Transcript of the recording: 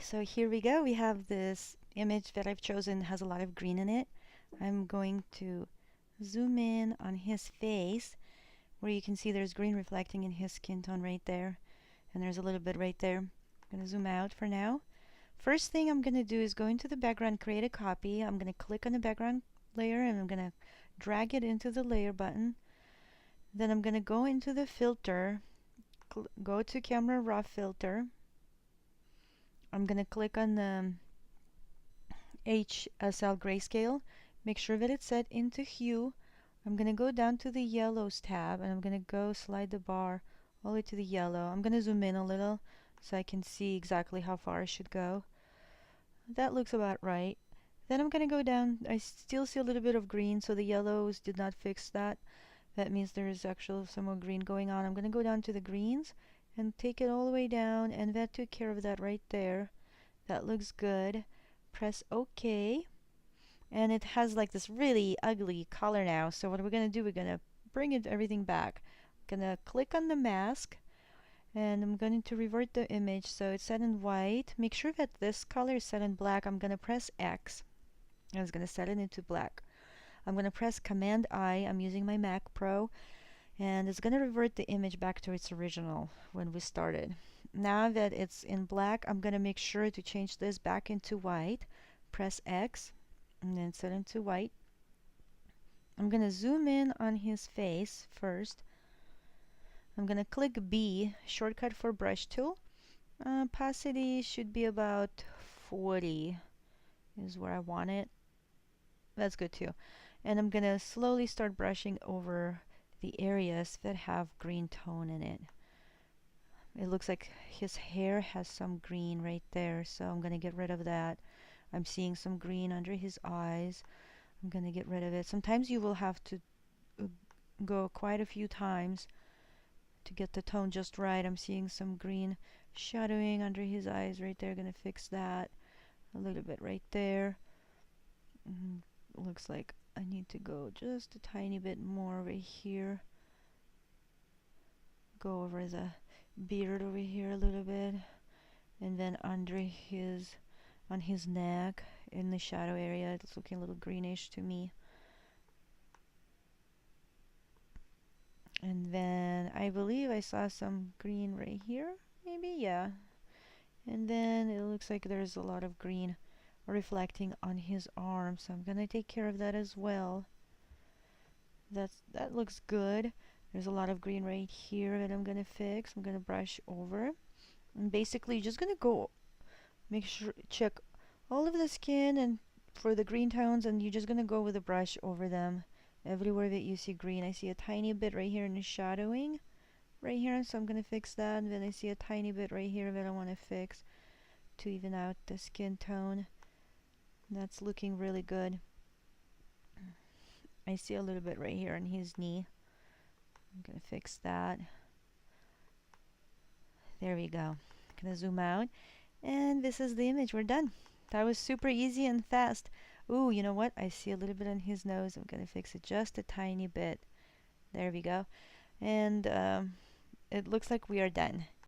So here we go. We have this image that I've chosen has a lot of green in it. I'm going to zoom in on his face where you can see there's green reflecting in his skin tone right there. And there's a little bit right there. I'm going to zoom out for now. First thing I'm going to do is go into the background, create a copy. I'm going to click on the background layer and I'm going to drag it into the layer button. Then I'm going to go into the filter, go to camera raw filter. I'm going to click on the HSL grayscale. Make sure that it's set into hue. I'm going to go down to the yellows tab and I'm going to go slide the bar all the way to the yellow. I'm going to zoom in a little so I can see exactly how far I should go. That looks about right. Then I'm going to go down. I still see a little bit of green, so the yellows did not fix that. That means there is actually some more green going on. I'm going to go down to the greens and take it all the way down, and that took care of that right there. That looks good. Press OK. And it has like this really ugly color now. So what we're going to do, we're going to bring everything back. I'm going to click on the mask and I'm going to revert the image so it's set in white. Make sure that this color is set in black. I'm going to press X. I was going to set it into black. I'm going to press Command I. I'm using my Mac Pro, and it's going to revert the image back to its original when we started. Now that it's in black, I'm going to make sure to change this back into white. Press X and then set into white. I'm going to zoom in on his face first. I'm going to click B, shortcut for brush tool. Opacity should be about 40 is where I want it. That's good too. And I'm going to slowly start brushing over the areas that have green tone in it. It looks like his hair has some green right there, so I'm going to get rid of that. I'm seeing some green under his eyes. I'm going to get rid of it. Sometimes you will have to go quite a few times to get the tone just right. I'm seeing some green shadowing under his eyes right there. Going to fix that a little bit right there. Looks like I need to go just a tiny bit more over here. Go over the beard over here a little bit, and then under on his neck in the shadow area, it's looking a little greenish to me. And then I believe I saw some green right here, maybe, yeah. And then it looks like there's a lot of green reflecting on his arm, so I'm gonna take care of that as well. That looks good. There's a lot of green right here that I'm gonna fix. I'm gonna brush over. And basically you're just gonna go make sure check all of the skin and for the green tones, and you're just gonna go with a brush over them everywhere that you see green. I see a tiny bit right here in the shadowing right here, so I'm gonna fix that. And then I see a tiny bit right here that I want to fix to even out the skin tone. That's looking really good. I see a little bit right here on his knee. I'm gonna fix that. There we go. I'm gonna zoom out, and this is the image. We're done. That was super easy and fast. Ooh, you know what? I see a little bit on his nose. I'm gonna fix it just a tiny bit. There we go. And it looks like we are done.